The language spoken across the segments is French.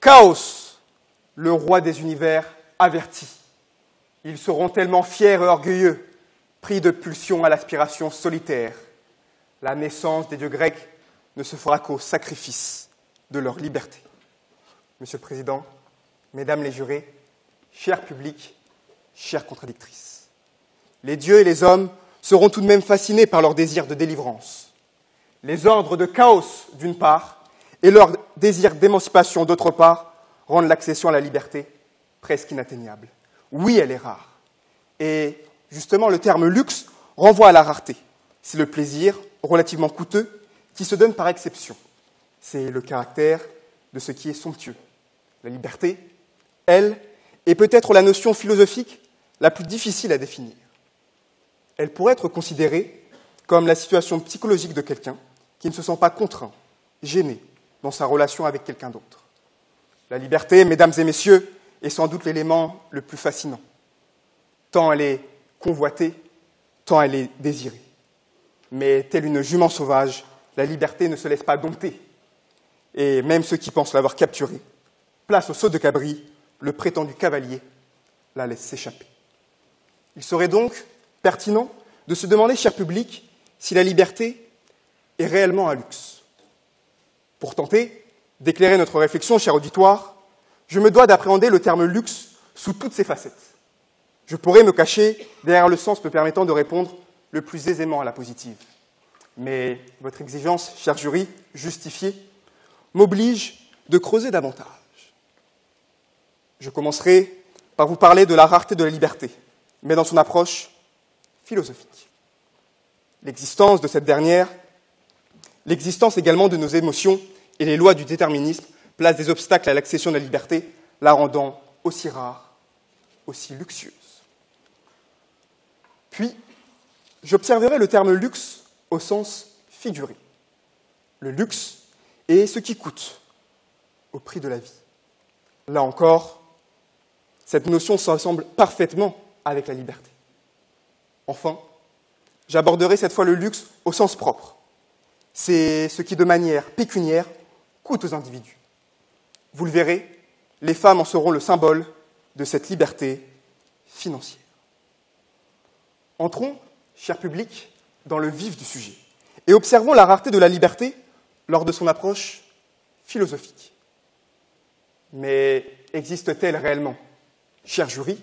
Chaos, le roi des univers, avertit. Ils seront tellement fiers et orgueilleux, pris de pulsions à l'aspiration solitaire. La naissance des dieux grecs ne se fera qu'au sacrifice de leur liberté. Monsieur le Président, Mesdames les jurés, chers publics, chères contradictrices, les dieux et les hommes seront tout de même fascinés par leur désir de délivrance. Les ordres de chaos, d'une part, et leur désir d'émancipation, d'autre part, rendent l'accession à la liberté presque inatteignable. Oui, elle est rare. Et justement, le terme luxe renvoie à la rareté. C'est le plaisir, relativement coûteux, qui se donne par exception. C'est le caractère de ce qui est somptueux. La liberté, elle, est peut-être la notion philosophique la plus difficile à définir. Elle pourrait être considérée comme la situation psychologique de quelqu'un qui ne se sent pas contraint, gêné dans sa relation avec quelqu'un d'autre. La liberté, mesdames et messieurs, est sans doute l'élément le plus fascinant. Tant elle est convoitée, tant elle est désirée. Mais telle une jument sauvage, la liberté ne se laisse pas dompter. Et même ceux qui pensent l'avoir capturée, place au saut de cabri, le prétendu cavalier la laisse s'échapper. Il serait donc pertinent de se demander, cher public, si la liberté est réellement un luxe. Pour tenter d'éclairer notre réflexion, cher auditoire, je me dois d'appréhender le terme luxe sous toutes ses facettes. Je pourrais me cacher derrière le sens me permettant de répondre le plus aisément à la positive. Mais votre exigence, cher jury, justifiée, m'oblige de creuser davantage. Je commencerai par vous parler de la rareté de la liberté, mais dans son approche philosophique. L'existence de cette dernière, l'existence également de nos émotions et les lois du déterminisme placent des obstacles à l'accession de la liberté, la rendant aussi rare, aussi luxueuse. Puis, j'observerai le terme luxe au sens figuré. Le luxe est ce qui coûte au prix de la vie. Là encore, cette notion s'assemble parfaitement avec la liberté. Enfin, j'aborderai cette fois le luxe au sens propre. C'est ce qui, de manière pécuniaire, coûte aux individus. Vous le verrez, les femmes en seront le symbole de cette liberté financière. Entrons, cher public, dans le vif du sujet et observons la rareté de la liberté lors de son approche philosophique. Mais existe-t-elle réellement? Cher jury,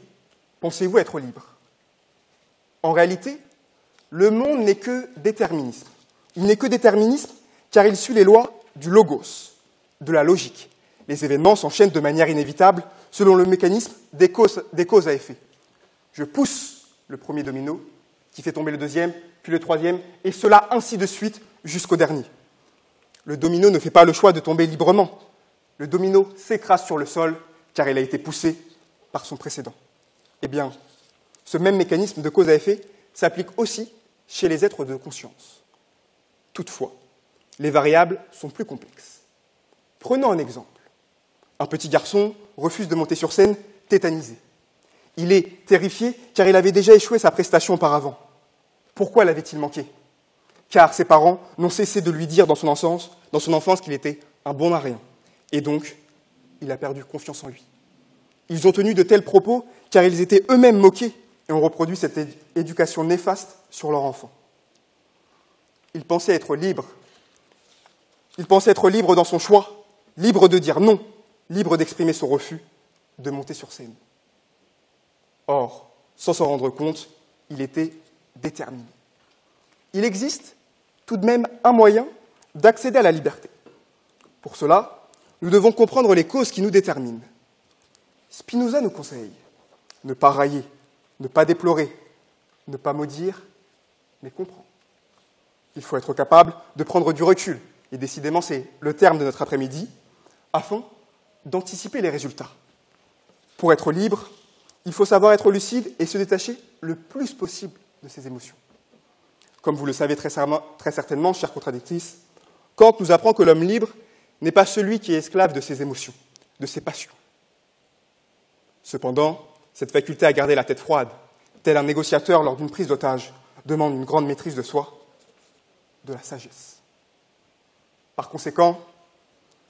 pensez-vous être libre? En réalité, le monde n'est que déterminisme. Il n'est que déterminisme car il suit les lois du logos, de la logique. Les événements s'enchaînent de manière inévitable selon le mécanisme des causes à effet. Je pousse le premier domino, qui fait tomber le deuxième, puis le troisième, et cela ainsi de suite jusqu'au dernier. Le domino ne fait pas le choix de tomber librement. Le domino s'écrase sur le sol car il a été poussé par son précédent. Eh bien, ce même mécanisme de cause à effet s'applique aussi chez les êtres de conscience. Toutefois, les variables sont plus complexes. Prenons un exemple. Un petit garçon refuse de monter sur scène tétanisé. Il est terrifié car il avait déjà échoué sa prestation auparavant. Pourquoi l'avait-il manqué? Car ses parents n'ont cessé de lui dire dans son enfance qu'il était un bon à rien. Et donc, il a perdu confiance en lui. Ils ont tenu de tels propos car ils étaient eux-mêmes moqués et ont reproduit cette éducation néfaste sur leur enfant. Il pensait être libre. Il pensait être libre dans son choix, libre de dire non, libre d'exprimer son refus de monter sur scène. Or, sans s'en rendre compte, il était déterminé. Il existe tout de même un moyen d'accéder à la liberté. Pour cela, nous devons comprendre les causes qui nous déterminent. Spinoza nous conseille ne pas railler, ne pas déplorer, ne pas maudire, mais comprendre. Il faut être capable de prendre du recul, et décidément c'est le terme de notre après-midi, afin d'anticiper les résultats. Pour être libre, il faut savoir être lucide et se détacher le plus possible de ses émotions. Comme vous le savez très certainement, chères contradictrices, Kant nous apprend que l'homme libre n'est pas celui qui est esclave de ses émotions, de ses passions. Cependant, cette faculté à garder la tête froide, tel un négociateur lors d'une prise d'otage, demande une grande maîtrise de soi, de la sagesse. Par conséquent,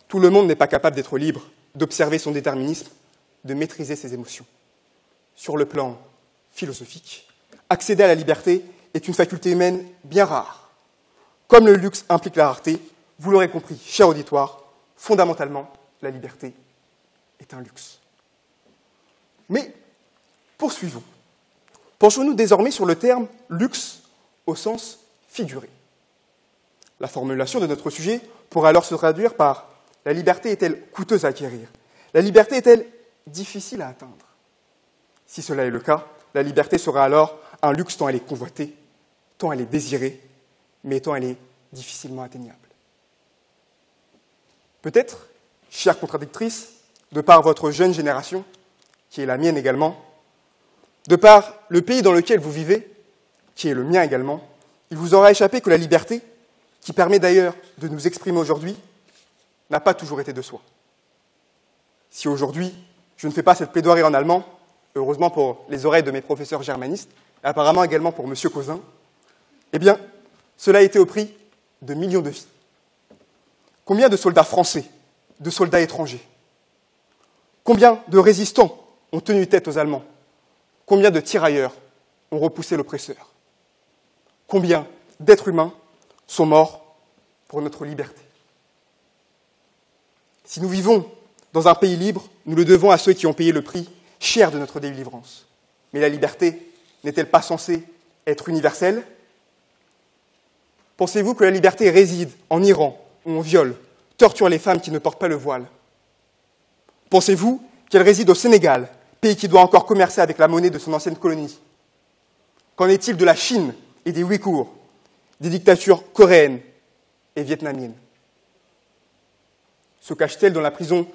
tout le monde n'est pas capable d'être libre d'observer son déterminisme, de maîtriser ses émotions. Sur le plan philosophique, accéder à la liberté est une faculté humaine bien rare. Comme le luxe implique la rareté, vous l'aurez compris, cher auditoire, fondamentalement, la liberté est un luxe. Mais poursuivons. Penchons-nous désormais sur le terme luxe au sens figuré. La formulation de notre sujet pourrait alors se traduire par « la liberté est-elle coûteuse à acquérir ? La liberté est-elle difficile à atteindre ?» Si cela est le cas, la liberté sera alors un luxe tant elle est convoitée, tant elle est désirée, mais tant elle est difficilement atteignable. Peut-être, chère contradictrice, de par votre jeune génération, qui est la mienne également, de par le pays dans lequel vous vivez, qui est le mien également, il vous aura échappé que la liberté, qui permet d'ailleurs de nous exprimer aujourd'hui, n'a pas toujours été de soi. Si aujourd'hui, je ne fais pas cette plaidoirie en allemand, heureusement pour les oreilles de mes professeurs germanistes, et apparemment également pour M. Cousin, eh bien, cela a été au prix de millions de vies. Combien de soldats français, de soldats étrangers? Combien de résistants ont tenu tête aux Allemands? Combien de tirailleurs ont repoussé l'oppresseur? Combien d'êtres humains sont morts pour notre liberté? Si nous vivons dans un pays libre, nous le devons à ceux qui ont payé le prix cher de notre délivrance. Mais la liberté n'est-elle pas censée être universelle? Pensez-vous que la liberté réside en Iran, où on viole, torture les femmes qui ne portent pas le voile? Pensez-vous qu'elle réside au Sénégal, pays qui doit encore commercer avec la monnaie de son ancienne colonie? Qu'en est-il de la Chine et des Ouïghours, des dictatures coréennes et vietnamiennes? Se cache-t-elle dans la prison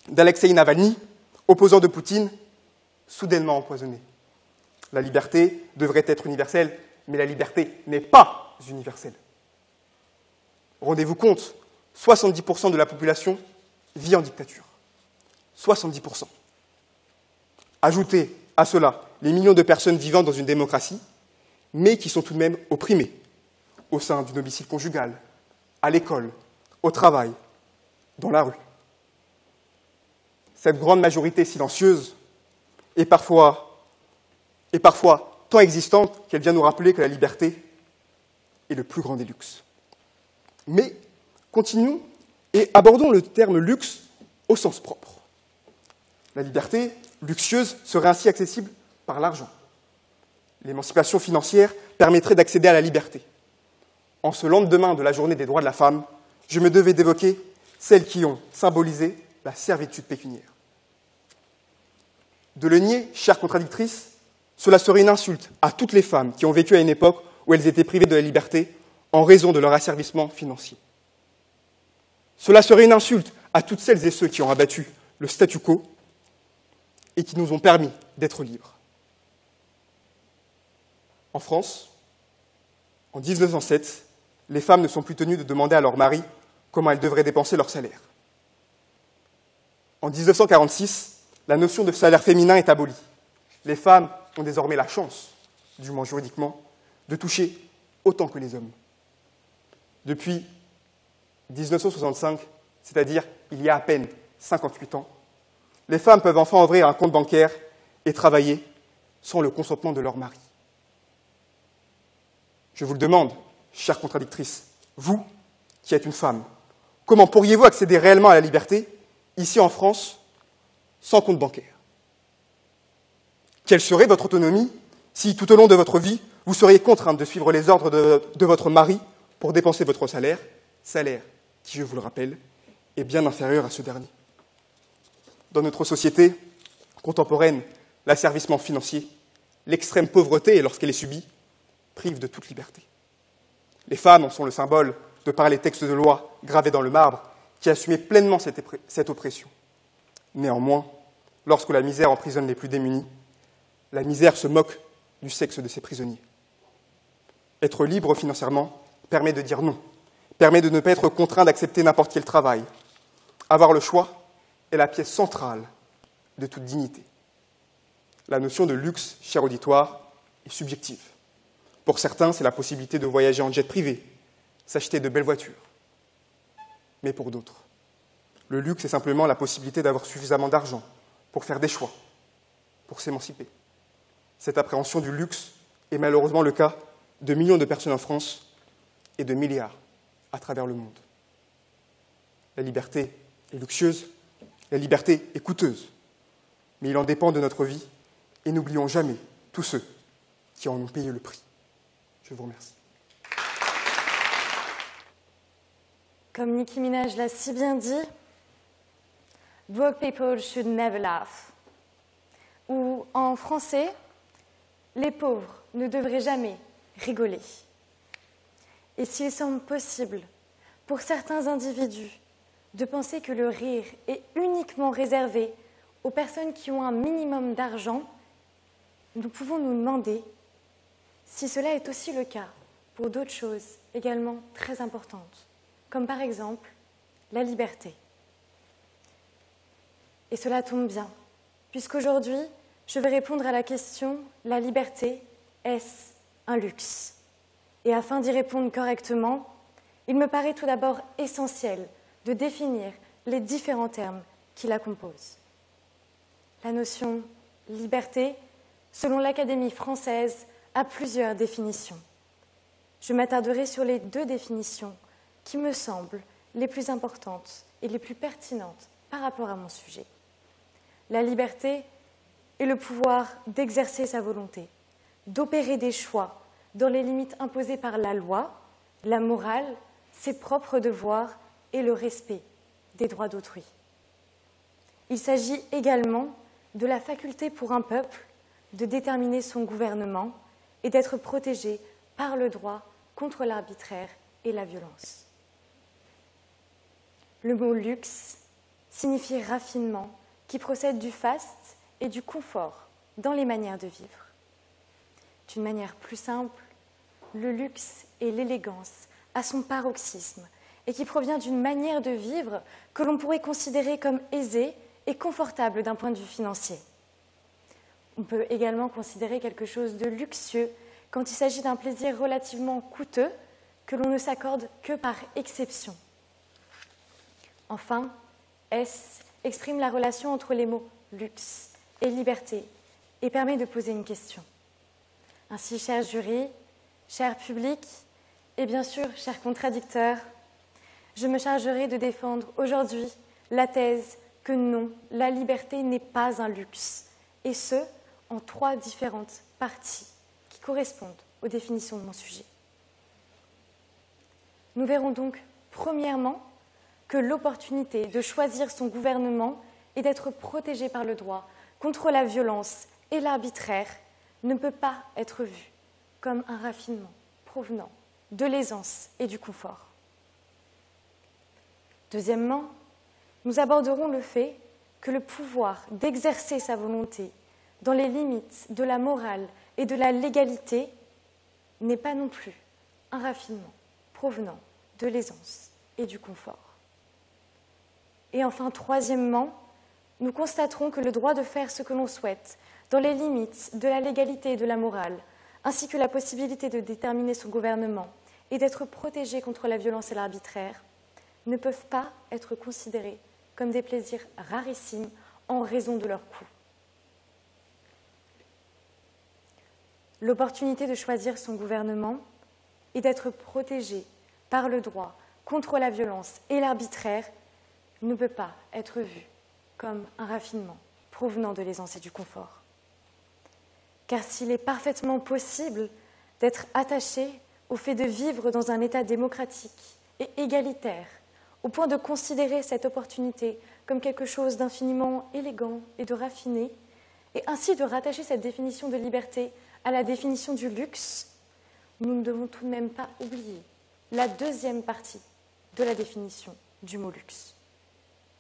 d'Alexeï Navalny, opposant de Poutine, soudainement empoisonné? La liberté devrait être universelle, mais la liberté n'est pas universelle. Rendez-vous compte, 70% de la population vit en dictature. 70%. Ajoutez à cela les millions de personnes vivant dans une démocratie, mais qui sont tout de même opprimées, au sein du domicile conjugal, à l'école, au travail, dans la rue. Cette grande majorité silencieuse est parfois tant existante qu'elle vient nous rappeler que la liberté est le plus grand des luxes. Mais continuons et abordons le terme luxe au sens propre. La liberté luxueuse serait ainsi accessible par l'argent. L'émancipation financière permettrait d'accéder à la liberté. En ce lendemain de la journée des droits de la femme, je me devais d'évoquer celles qui ont symbolisé la servitude pécuniaire. De le nier, chère contradictrice, cela serait une insulte à toutes les femmes qui ont vécu à une époque où elles étaient privées de la liberté en raison de leur asservissement financier. Cela serait une insulte à toutes celles et ceux qui ont abattu le statu quo et qui nous ont permis d'être libres. En France, en 1907, les femmes ne sont plus tenues de demander à leur mari comment elles devraient dépenser leur salaire. En 1946, la notion de salaire féminin est abolie. Les femmes ont désormais la chance, du moins juridiquement, de toucher autant que les hommes. Depuis 1965, c'est-à-dire il y a à peine 58 ans, les femmes peuvent enfin ouvrir un compte bancaire et travailler sans le consentement de leur mari. Je vous le demande, chère contradictrice, vous, qui êtes une femme, comment pourriez-vous accéder réellement à la liberté, ici en France, sans compte bancaire? Quelle serait votre autonomie si, tout au long de votre vie, vous seriez contrainte de suivre les ordres de votre mari pour dépenser votre salaire qui, je vous le rappelle, est bien inférieur à ce dernier? Dans notre société contemporaine, l'asservissement financier, l'extrême pauvreté, lorsqu'elle est subie, prive de toute liberté. Les femmes en sont le symbole de par les textes de loi gravés dans le marbre qui assumaient pleinement cette oppression. Néanmoins, lorsque la misère emprisonne les plus démunis, la misère se moque du sexe de ses prisonniers. Être libre financièrement permet de dire non, permet de ne pas être contraint d'accepter n'importe quel travail. Avoir le choix est la pièce centrale de toute dignité. La notion de luxe, cher auditoire, est subjective. Pour certains, c'est la possibilité de voyager en jet privé, s'acheter de belles voitures. Mais pour d'autres, Le luxe est simplement la possibilité d'avoir suffisamment d'argent pour faire des choix, pour s'émanciper. Cette appréhension du luxe est malheureusement le cas de millions de personnes en France et de milliards à travers le monde. La liberté est luxueuse, la liberté est coûteuse, mais il en dépend de notre vie et n'oublions jamais tous ceux qui en ont payé le prix. Je vous remercie. Comme Nicki Minaj l'a si bien dit, broke people should never laugh. Ou en français, les pauvres ne devraient jamais rigoler. Et s'il semble possible pour certains individus de penser que le rire est uniquement réservé aux personnes qui ont un minimum d'argent, nous pouvons nous demander si cela est aussi le cas pour d'autres choses également très importantes, comme par exemple la liberté. Et cela tombe bien, puisqu'aujourd'hui, je vais répondre à la question « La liberté, est-ce un luxe ?» Et afin d'y répondre correctement, il me paraît tout d'abord essentiel de définir les différents termes qui la composent. La notion « liberté », selon l'Académie française, a plusieurs définitions. Je m'attarderai sur les deux définitions qui me semblent les plus importantes et les plus pertinentes par rapport à mon sujet. La liberté est le pouvoir d'exercer sa volonté, d'opérer des choix dans les limites imposées par la loi, la morale, ses propres devoirs et le respect des droits d'autrui. Il s'agit également de la faculté pour un peuple de déterminer son gouvernement et d'être protégé par le droit contre l'arbitraire et la violence. Le mot « luxe » signifie raffinement, qui procède du faste et du confort dans les manières de vivre. D'une manière plus simple, le luxe est l'élégance à son paroxysme et qui provient d'une manière de vivre que l'on pourrait considérer comme aisée et confortable d'un point de vue financier. On peut également considérer quelque chose de luxueux quand il s'agit d'un plaisir relativement coûteux que l'on ne s'accorde que par exception. Enfin, S exprime la relation entre les mots luxe et liberté et permet de poser une question. Ainsi, cher jury, cher public et bien sûr, chers contradicteurs, je me chargerai de défendre aujourd'hui la thèse que non, la liberté n'est pas un luxe, et ce, en 3 différentes parties qui correspondent aux définitions de mon sujet. Nous verrons donc, premièrement, que l'opportunité de choisir son gouvernement et d'être protégé par le droit contre la violence et l'arbitraire ne peut pas être vue comme un raffinement provenant de l'aisance et du confort. Deuxièmement, nous aborderons le fait que le pouvoir d'exercer sa volonté dans les limites de la morale et de la légalité n'est pas non plus un raffinement provenant de l'aisance et du confort. Et enfin, troisièmement, nous constaterons que le droit de faire ce que l'on souhaite dans les limites de la légalité et de la morale, ainsi que la possibilité de déterminer son gouvernement et d'être protégé contre la violence et l'arbitraire, ne peuvent pas être considérés comme des plaisirs rarissimes en raison de leur coût. L'opportunité de choisir son gouvernement et d'être protégé par le droit contre la violence et l'arbitraire ne peut pas être vue comme un raffinement provenant de l'aisance et du confort. Car s'il est parfaitement possible d'être attaché au fait de vivre dans un État démocratique et égalitaire, au point de considérer cette opportunité comme quelque chose d'infiniment élégant et de raffiné, et ainsi de rattacher cette définition de liberté à la définition du luxe, nous ne devons tout de même pas oublier la deuxième partie de la définition du mot luxe,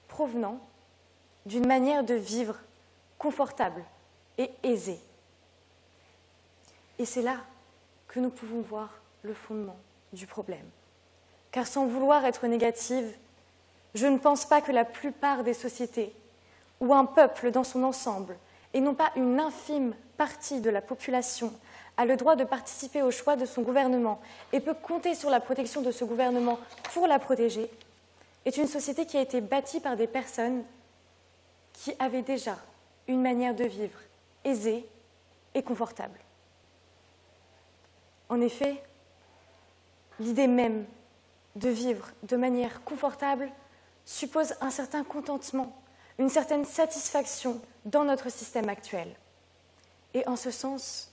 provenant d'une manière de vivre confortable et aisée. Et c'est là que nous pouvons voir le fondement du problème. Car sans vouloir être négative, je ne pense pas que la plupart des sociétés, ou un peuple dans son ensemble, et non pas une infime partie de la population, a le droit de participer au choix de son gouvernement et peut compter sur la protection de ce gouvernement pour la protéger, est une société qui a été bâtie par des personnes qui avaient déjà une manière de vivre aisée et confortable. En effet, l'idée même de vivre de manière confortable suppose un certain contentement, une certaine satisfaction dans notre système actuel. Et en ce sens,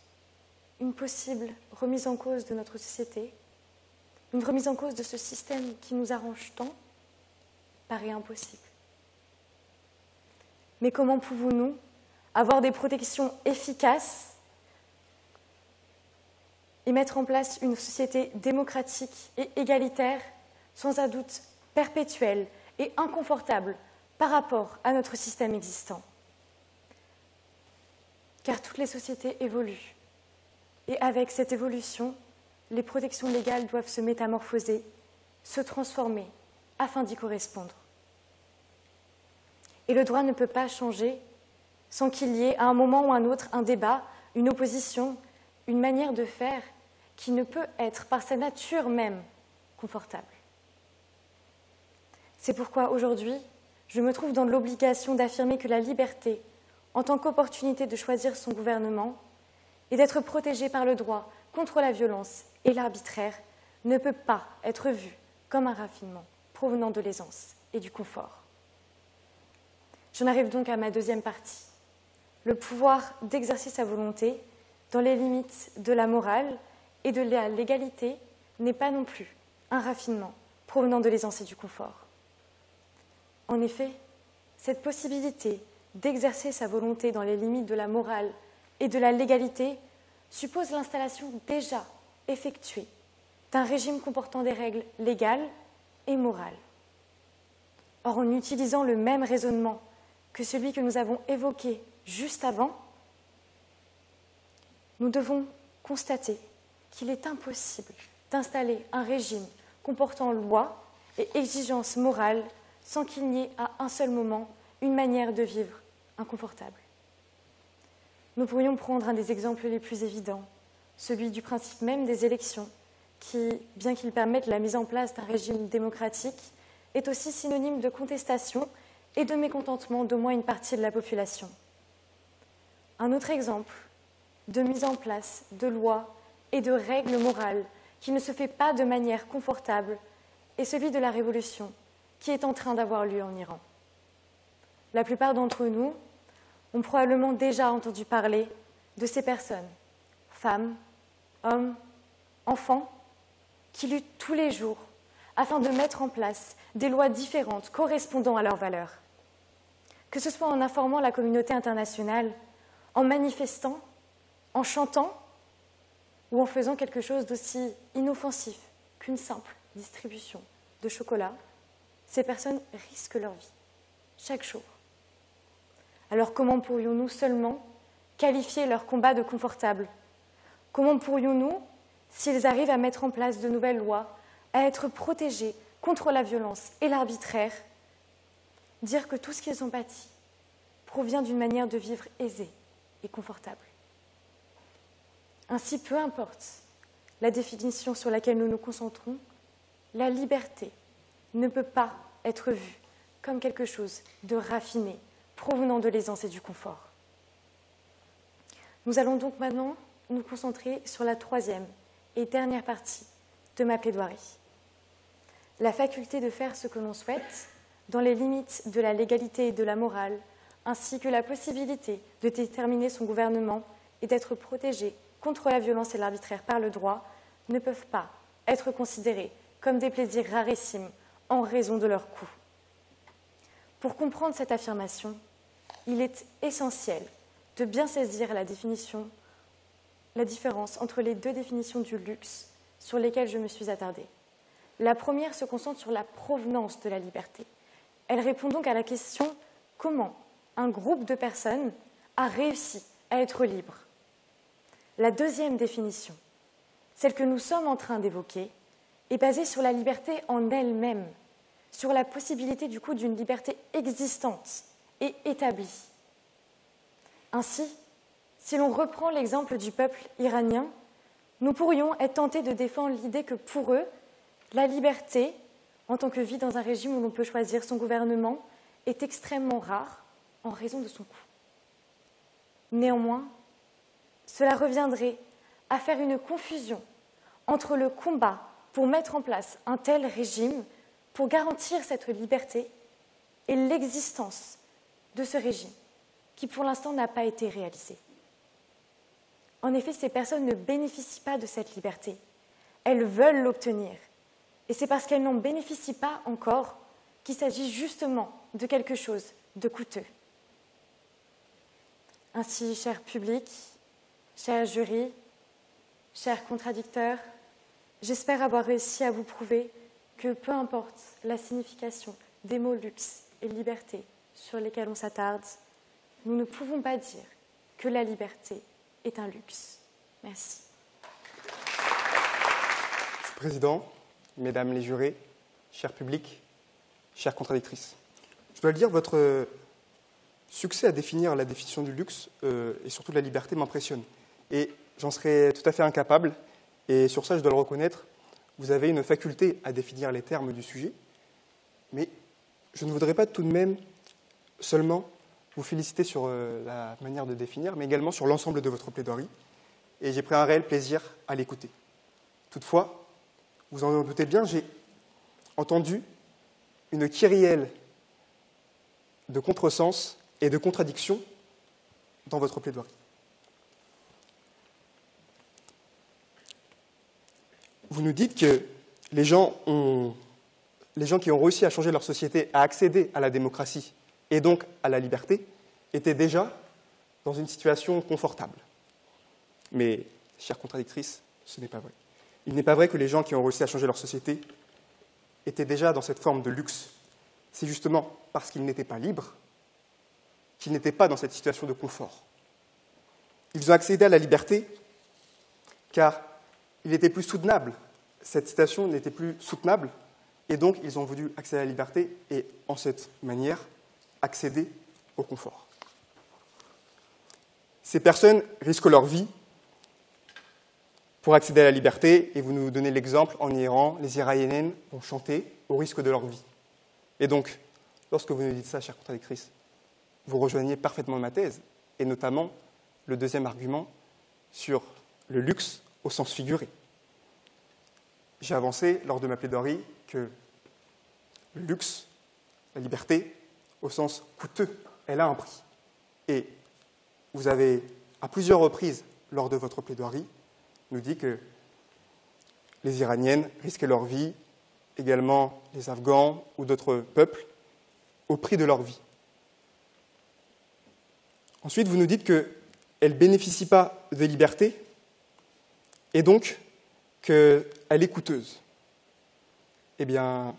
une possible remise en cause de notre société, une remise en cause de ce système qui nous arrange tant, paraît impossible. Mais comment pouvons-nous avoir des protections efficaces et mettre en place une société démocratique et égalitaire, sans un doute perpétuel et inconfortable par rapport à notre système existant? Car toutes les sociétés évoluent. Et avec cette évolution, les protections légales doivent se métamorphoser, se transformer, afin d'y correspondre. Et le droit ne peut pas changer sans qu'il y ait à un moment ou à un autre un débat, une opposition, une manière de faire qui ne peut être par sa nature même confortable. C'est pourquoi aujourd'hui, je me trouve dans l'obligation d'affirmer que la liberté, en tant qu'opportunité de choisir son gouvernement et d'être protégée par le droit contre la violence et l'arbitraire, ne peut pas être vue comme un raffinement provenant de l'aisance et du confort. J'en arrive donc à ma deuxième partie. Le pouvoir d'exercer sa volonté dans les limites de la morale et de la légalité n'est pas non plus un raffinement provenant de l'aisance et du confort. En effet, cette possibilité d'exercer sa volonté dans les limites de la morale et de la légalité suppose l'installation déjà effectuée d'un régime comportant des règles légales et morales. Or, en utilisant le même raisonnement que celui que nous avons évoqué juste avant, nous devons constater qu'il est impossible d'installer un régime comportant loi et exigences morales sans qu'il n'y ait à un seul moment une manière de vivre inconfortable. Nous pourrions prendre un des exemples les plus évidents, celui du principe même des élections, qui, bien qu'il permette la mise en place d'un régime démocratique, est aussi synonyme de contestation et de mécontentement d'au moins une partie de la population. Un autre exemple de mise en place de lois et de règles morales qui ne se fait pas de manière confortable est celui de la révolution qui est en train d'avoir lieu en Iran. La plupart d'entre nous ont probablement déjà entendu parler de ces personnes, femmes, hommes, enfants, qui luttent tous les jours afin de mettre en place des lois différentes correspondant à leurs valeurs. Que ce soit en informant la communauté internationale, en manifestant, en chantant ou en faisant quelque chose d'aussi inoffensif qu'une simple distribution de chocolat, ces personnes risquent leur vie chaque jour. Alors comment pourrions-nous seulement qualifier leur combat de confortable? Comment pourrions-nous, s'ils arrivent à mettre en place de nouvelles lois, à être protégés contre la violence et l'arbitraire, dire que tout ce qu'ils ont bâti provient d'une manière de vivre aisée et confortable? Ainsi, peu importe la définition sur laquelle nous nous concentrons, la liberté ne peut pas être vue comme quelque chose de raffiné, provenant de l'aisance et du confort. Nous allons donc maintenant nous concentrer sur la troisième et dernière partie de ma plaidoirie. La faculté de faire ce que l'on souhaite, dans les limites de la légalité et de la morale, ainsi que la possibilité de déterminer son gouvernement et d'être protégé contre la violence et l'arbitraire par le droit, ne peuvent pas être considérés comme des plaisirs rarissimes en raison de leur coût. Pour comprendre cette affirmation, il est essentiel de bien saisir la différence entre les deux définitions du luxe sur lesquelles je me suis attardée. La première se concentre sur la provenance de la liberté. Elle répond donc à la question « Comment un groupe de personnes a réussi à être libre ?» La deuxième définition, celle que nous sommes en train d'évoquer, est basée sur la liberté en elle-même, sur la possibilité du coup d'une liberté existante et établie. Ainsi, si l'on reprend l'exemple du peuple iranien, nous pourrions être tentés de défendre l'idée que pour eux, la liberté en tant que vie dans un régime où l'on peut choisir son gouvernement, est extrêmement rare en raison de son coût. Néanmoins, cela reviendrait à faire une confusion entre le combat pour mettre en place un tel régime, pour garantir cette liberté, et l'existence de ce régime, qui pour l'instant n'a pas été réalisé. En effet, ces personnes ne bénéficient pas de cette liberté. Elles veulent l'obtenir. Et c'est parce qu'elles n'en bénéficient pas encore qu'il s'agit justement de quelque chose de coûteux. Ainsi, cher public, cher jury, chers contradicteurs, j'espère avoir réussi à vous prouver que peu importe la signification des mots luxe et liberté sur lesquels on s'attarde, nous ne pouvons pas dire que la liberté est un luxe. Merci. Monsieur le Président, Mesdames les jurés, cher public, chères contradictrices, je dois le dire, votre succès à définir la définition du luxe et surtout de la liberté m'impressionne. Et j'en serais tout à fait incapable, et sur ça je dois le reconnaître, vous avez une faculté à définir les termes du sujet, mais je ne voudrais pas tout de même seulement vous féliciter sur la manière de définir, mais également sur l'ensemble de votre plaidoirie, et j'ai pris un réel plaisir à l'écouter. Toutefois, vous en doutez bien, j'ai entendu une kyrielle de contresens et de contradictions dans votre plaidoirie. Vous nous dites que les gens qui ont réussi à changer leur société, à accéder à la démocratie et donc à la liberté, étaient déjà dans une situation confortable. Mais, chères contradictrices, ce n'est pas vrai. Il n'est pas vrai que les gens qui ont réussi à changer leur société étaient déjà dans cette forme de luxe. C'est justement parce qu'ils n'étaient pas libres qu'ils n'étaient pas dans cette situation de confort. Ils ont accédé à la liberté car il était plus soutenable. Cette situation n'était plus soutenable et donc ils ont voulu accéder à la liberté et, en cette manière, accéder au confort. Ces personnes risquent leur vie pour accéder à la liberté, et vous nous donnez l'exemple, en Iran, les Iraniennes ont chanté au risque de leur vie. Et donc, lorsque vous nous dites ça, chères contradictrices, vous rejoignez parfaitement ma thèse, et notamment le deuxième argument sur le luxe au sens figuré. J'ai avancé lors de ma plaidoirie que le luxe, la liberté, au sens coûteux, elle a un prix. Et vous avez, à plusieurs reprises, lors de votre plaidoirie, nous dit que les Iraniennes risquaient leur vie, également les Afghans ou d'autres peuples, au prix de leur vie. Ensuite, vous nous dites qu'elles ne bénéficient pas de liberté et donc qu'elle est coûteuse. Eh bien,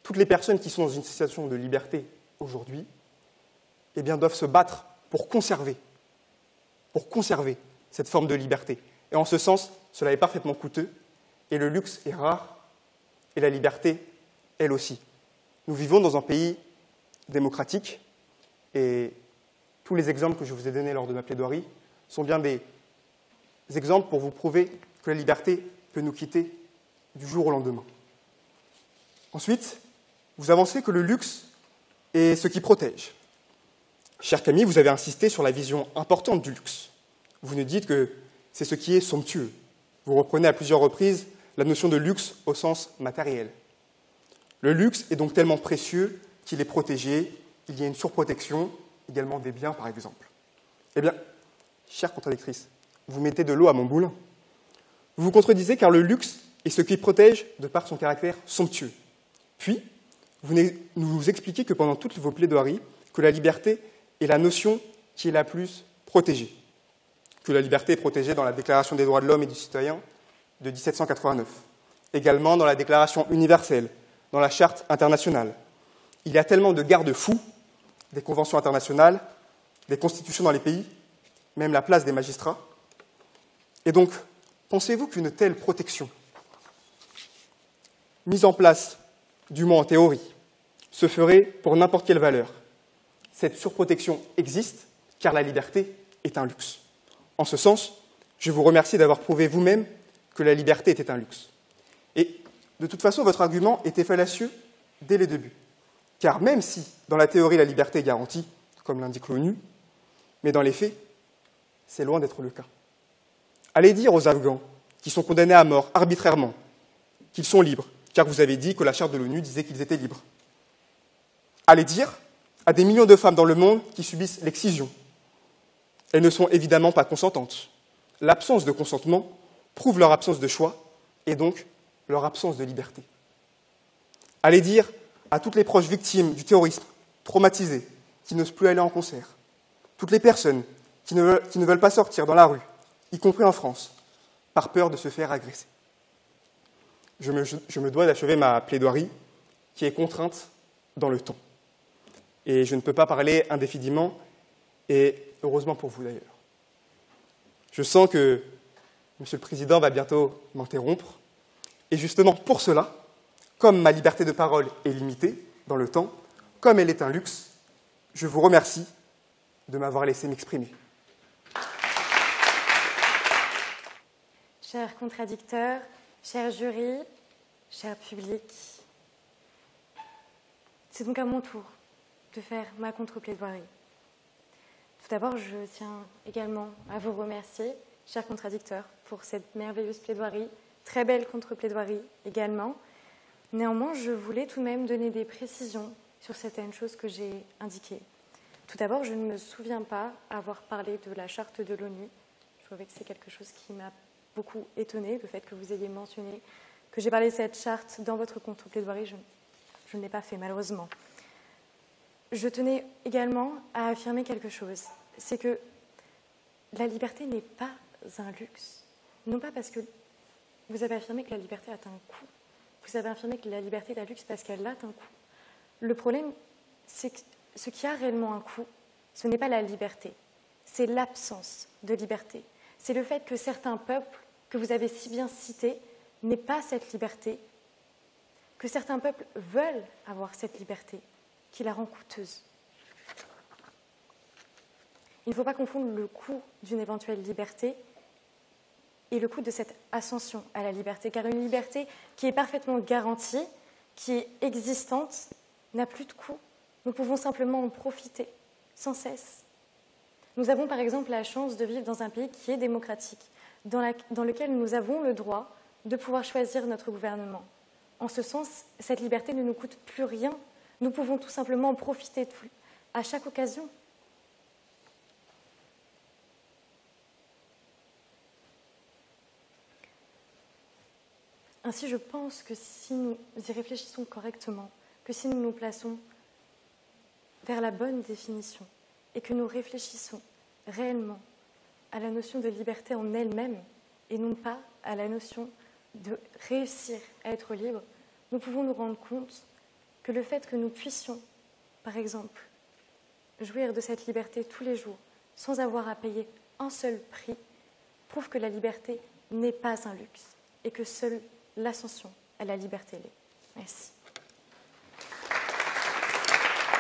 toutes les personnes qui sont dans une situation de liberté aujourd'hui eh bien, doivent se battre pour conserver cette forme de liberté. Et en ce sens, cela est parfaitement coûteux, et le luxe est rare, et la liberté, elle aussi. Nous vivons dans un pays démocratique, et tous les exemples que je vous ai donnés lors de ma plaidoirie sont bien des exemples pour vous prouver que la liberté peut nous quitter du jour au lendemain. Ensuite, vous avancez que le luxe est ce qui protège. Cher Camille, vous avez insisté sur la vision importante du luxe. Vous nous dites que c'est ce qui est somptueux. Vous reprenez à plusieurs reprises la notion de luxe au sens matériel. Le luxe est donc tellement précieux qu'il est protégé, il y a une surprotection, également des biens par exemple. Eh bien, chère contradictrice, vous mettez de l'eau à mon moulin. Vous vous contredisez car le luxe est ce qui protège de par son caractère somptueux. Puis, vous nous expliquez que pendant toutes vos plaidoiries, que la liberté est la notion qui est la plus protégée. Que la liberté est protégée dans la Déclaration des droits de l'homme et du citoyen de 1789, également dans la Déclaration universelle, dans la Charte internationale. Il y a tellement de garde-fous, des conventions internationales, des constitutions dans les pays, même la place des magistrats. Et donc, pensez-vous qu'une telle protection, mise en place, du moins en théorie, se ferait pour n'importe quelle valeur? Cette surprotection existe, car la liberté est un luxe. En ce sens, je vous remercie d'avoir prouvé vous-même que la liberté était un luxe. Et De toute façon, votre argument était fallacieux dès les débuts. Car même si, dans la théorie, la liberté est garantie, comme l'indique l'ONU, mais dans les faits, c'est loin d'être le cas. Allez dire aux Afghans qui sont condamnés à mort arbitrairement qu'ils sont libres, car vous avez dit que la charte de l'ONU disait qu'ils étaient libres. Allez dire à des millions de femmes dans le monde qui subissent l'excision. Elles ne sont évidemment pas consentantes. L'absence de consentement prouve leur absence de choix et donc leur absence de liberté. Allez dire à toutes les proches victimes du terrorisme, traumatisées, qui n'osent plus aller en concert, toutes les personnes qui ne veulent pas sortir dans la rue, y compris en France, par peur de se faire agresser. Je me dois d'achever ma plaidoirie, qui est contrainte dans le temps. Et je ne peux pas parler indéfiniment, et heureusement pour vous d'ailleurs. Je sens que M. le Président va bientôt m'interrompre, et justement pour cela, comme ma liberté de parole est limitée dans le temps, comme elle est un luxe, je vous remercie de m'avoir laissé m'exprimer. Chers contradicteurs, chers jurys, cher public, c'est donc à mon tour de faire ma contre-plaidoirie. Tout d'abord, je tiens également à vous remercier, chers contradicteurs, pour cette merveilleuse plaidoirie, très belle contre-plaidoirie également. Néanmoins, je voulais tout de même donner des précisions sur certaines choses que j'ai indiquées. Tout d'abord, je ne me souviens pas avoir parlé de la charte de l'ONU. Je trouvais que c'est quelque chose qui m'a beaucoup étonnée, le fait que vous ayez mentionné que j'ai parlé de cette charte dans votre contre-plaidoirie. Je ne l'ai pas fait, malheureusement. Je tenais également à affirmer quelque chose, c'est que la liberté n'est pas un luxe. Non pas parce que vous avez affirmé que la liberté a un coût. Vous avez affirmé que la liberté est un luxe parce qu'elle a un coût. Le problème, c'est que ce qui a réellement un coût, ce n'est pas la liberté, c'est l'absence de liberté. C'est le fait que certains peuples, que vous avez si bien cités, n'aient pas cette liberté, que certains peuples veulent avoir cette liberté, qui la rend coûteuse. Il ne faut pas confondre le coût d'une éventuelle liberté et le coût de cette ascension à la liberté, car une liberté qui est parfaitement garantie, qui est existante, n'a plus de coût. Nous pouvons simplement en profiter, sans cesse. Nous avons par exemple la chance de vivre dans un pays qui est démocratique, dans lequel nous avons le droit de pouvoir choisir notre gouvernement. En ce sens, cette liberté ne nous coûte plus rien. Nous pouvons tout simplement en profiter à chaque occasion. Ainsi, je pense que si nous y réfléchissons correctement, que si nous nous plaçons vers la bonne définition et que nous réfléchissons réellement à la notion de liberté en elle-même et non pas à la notion de réussir à être libre, nous pouvons nous rendre compte que le fait que nous puissions, par exemple, jouir de cette liberté tous les jours sans avoir à payer un seul prix prouve que la liberté n'est pas un luxe et que seule l'ascension à la liberté l'est. Merci.